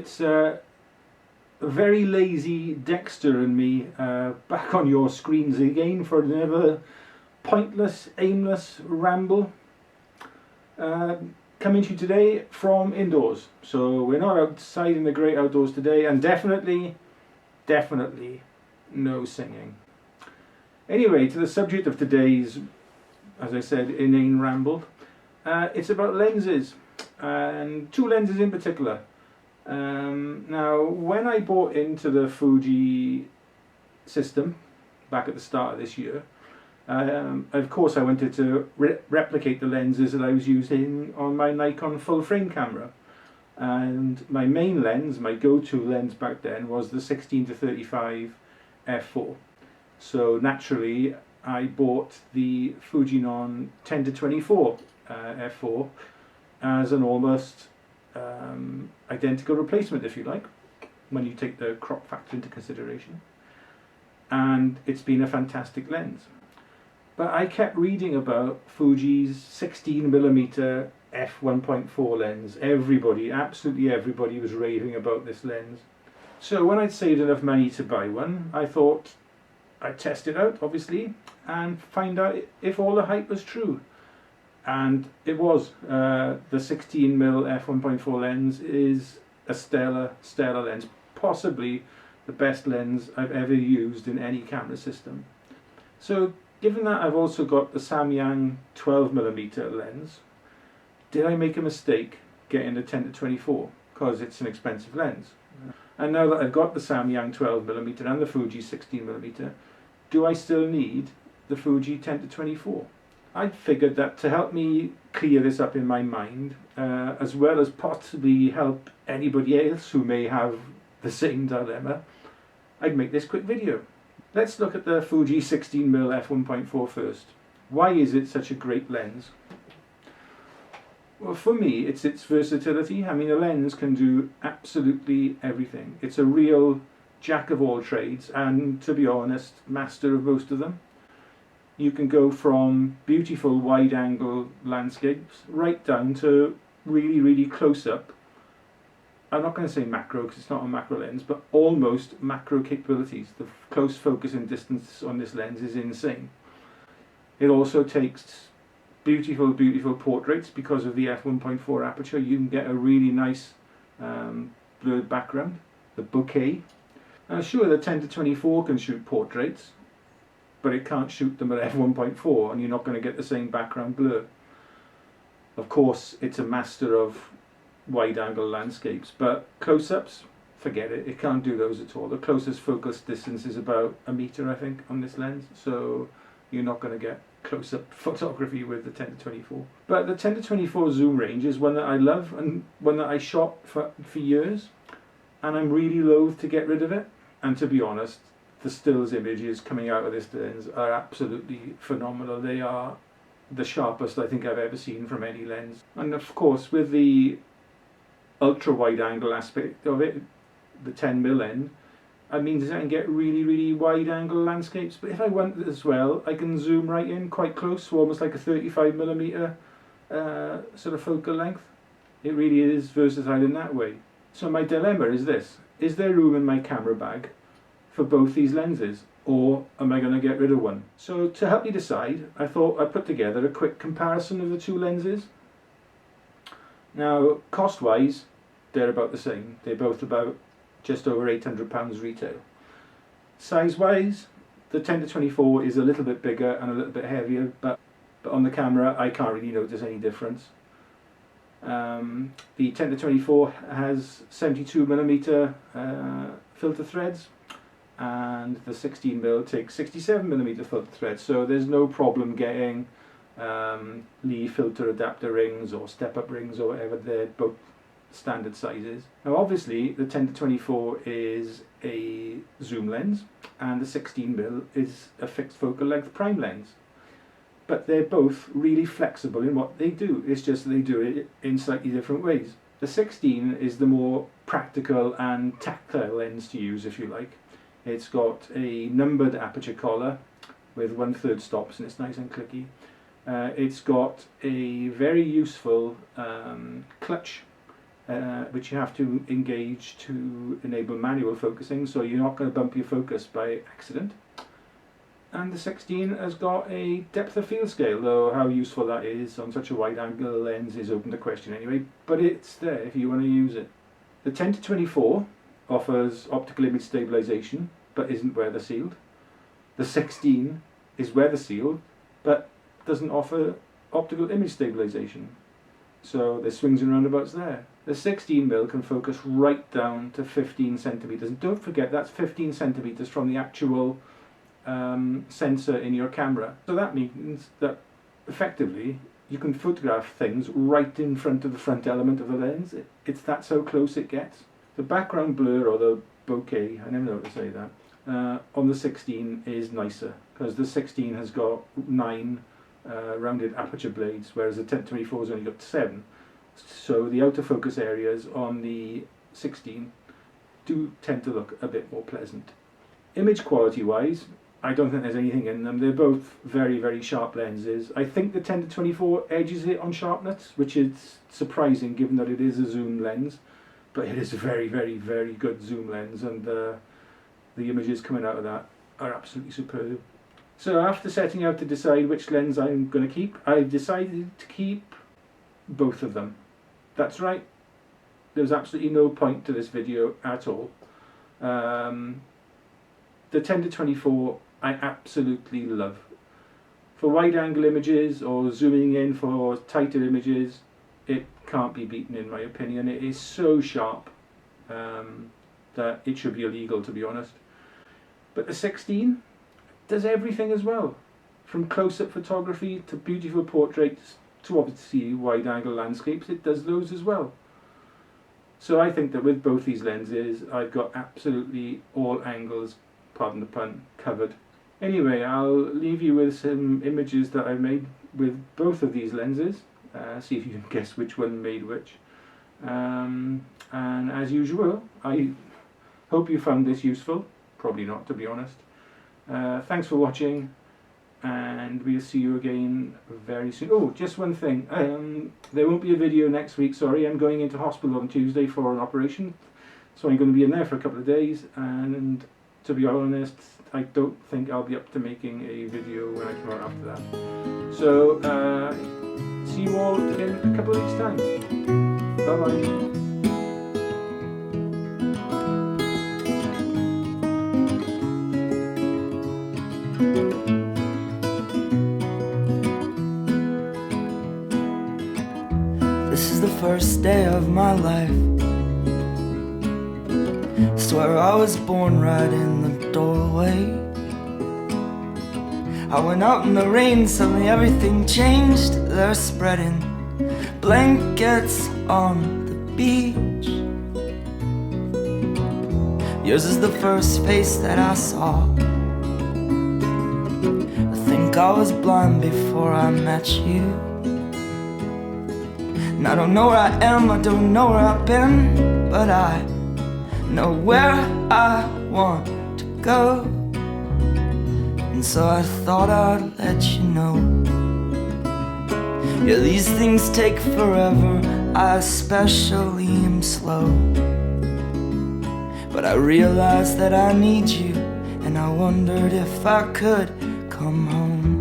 it's very lazy Dexter and me back on your screens again for another pointless, aimless ramble. Coming to you today from indoors. So we're not outside in the great outdoors today, and definitely no singing. Anyway, to the subject of today's, as I said, inane ramble. It's about lenses, and two lenses in particular. Now, when I bought into the Fuji system back at the start of this year, of course I wanted to replicate the lenses that I was using on my Nikon full frame camera. And my main lens, my go-to lens back then, was the 16-35 f4. So naturally I bought the Fujinon 10-24 f4 as an almost identical replacement, if you like, when you take the crop factor into consideration. And it's been a fantastic lens. But I kept reading about Fuji's 16mm f1.4 lens. Everybody, absolutely everybody, was raving about this lens. So when I'd saved enough money to buy one, I thought I'd test it out, obviously, and find out if all the hype was true. And it was. The 16mm f1.4 lens is a stellar lens. Possibly the best lens I've ever used in any camera system. So given that I've also got the Samyang 12mm lens, did I make a mistake getting the 10-24? Because it's an expensive lens. And now that I've got the Samyang 12mm and the Fuji 16mm, do I still need the Fuji 10-24? I figured that to help me clear this up in my mind, as well as possibly help anybody else who may have the same dilemma, I'd make this quick video. Let's look at the Fuji 16mm f1.4 first. Why is it such a great lens? Well, for me, it's its versatility. I mean, a lens can do absolutely everything. It's a real jack of all trades, and to be honest, master of most of them. You can go from beautiful wide-angle landscapes right down to really close up. I'm not going to say macro because it's not a macro lens, but almost macro capabilities. The close focus and distance on this lens is insane. It also takes beautiful portraits. Because of the f1.4 aperture, you can get a really nice blurred background, the bokeh. Sure, the 10-24 can shoot portraits, but it can't shoot them at f1.4, and you're not going to get the same background blur. Of course, it's a master of wide-angle landscapes, but close-ups, forget it. It can't do those at all. The closest focus distance is about a meter, I think, on this lens, so you're not going to get close-up photography with the 10-24. But the 10-24 zoom range is one that I love and one that I shot for years, and I'm really loath to get rid of it. And to be honest, the stills images coming out of this lens are absolutely phenomenal. They are the sharpest I think I've ever seen from any lens. And of course, with the ultra wide angle aspect of it, the 10mm end, it means I can get really wide angle landscapes. But if I want as well, I can zoom right in quite close, so almost like a 35mm sort of focal length. It really is versatile in that way. So my dilemma is this: is there room in my camera bag for both these lenses, or am I going to get rid of one? So to help me decide, I thought I'd put together a quick comparison of the two lenses. Now, cost-wise, they're about the same. They're both about just over £800 retail. Size-wise, the 10-24 is a little bit bigger and a little bit heavier, but on the camera I can't really notice any difference. The 10-24 has 72mm filter threads, and the 16mm takes 67mm filter threads, so there's no problem getting Lee filter adapter rings or step-up rings or whatever. They're both standard sizes. Now obviously the 10-24 is a zoom lens and the 16mm is a fixed focal length prime lens, but they're both really flexible in what they do. It's just that they do it in slightly different ways. The 16 is the more practical and tactile lens to use, if you like. It's got a numbered aperture collar with 1/3 stops, and it's nice and clicky. It's got a very useful clutch which you have to engage to enable manual focusing, so you're not going to bump your focus by accident. And the 16 has got a depth of field scale, though how useful that is on such a wide angle lens is open to question anyway, but it's there if you want to use it. The 10-24 offers optical image stabilization but isn't weather sealed. The 16 is weather sealed but doesn't offer optical image stabilization. So there's swings and roundabouts there. The 16mm can focus right down to 15 centimeters, and don't forget that's 15 centimeters from the actual sensor in your camera. So that means that effectively you can photograph things right in front of the front element of the lens. That's how close it gets. The background blur, or the bokeh, I never know how to say that, on the 16 is nicer, because the 16 has got 9 rounded aperture blades, whereas the 10-24 has only got 7. So the outer focus areas on the 16 do tend to look a bit more pleasant. Image quality wise, I don't think there's anything in them. They're both very, very sharp lenses. I think the 10-24 edges it on sharpness, which is surprising given that it is a zoom lens, but it is a very, very, very good zoom lens, and the images coming out of that are absolutely superb. So after setting out to decide which lens I'm going to keep, I've decided to keep both of them. That's right, there's absolutely no point to this video at all. The 10-24 I absolutely love. For wide angle images or zooming in for tighter images, it can't be beaten in my opinion. It is so sharp that it should be illegal, to be honest. But the 16 does everything as well, from close-up photography to beautiful portraits to obviously wide angle landscapes. It does those as well. So I think that with both these lenses I've got absolutely all angles, pardon the pun, covered. Anyway, I'll leave you with some images that I made with both of these lenses. See if you can guess which one made which. And as usual, I hope you found this useful. Probably not, to be honest. Thanks for watching, and we'll see you again very soon. Oh, just one thing. There won't be a video next week, sorry. I'm going into hospital on Tuesday for an operation, so I'm going to be in there for a couple of days, and to be honest, I don't think I'll be up to making a video when I come out after that. So, see you all in a couple of weeks' time. Bye-bye. This is the first day of my life. Swear I was born right in the doorway. I went out in the rain, suddenly everything changed. They're spreading blankets on the beach. Yours is the first face that I saw. I think I was blind before I met you. And I don't know where I am, I don't know where I've been, but I know where I want to go. And so I thought I'd let you know. Yeah, these things take forever, I especially am slow. But I realized that I need you, and I wondered if I could come home.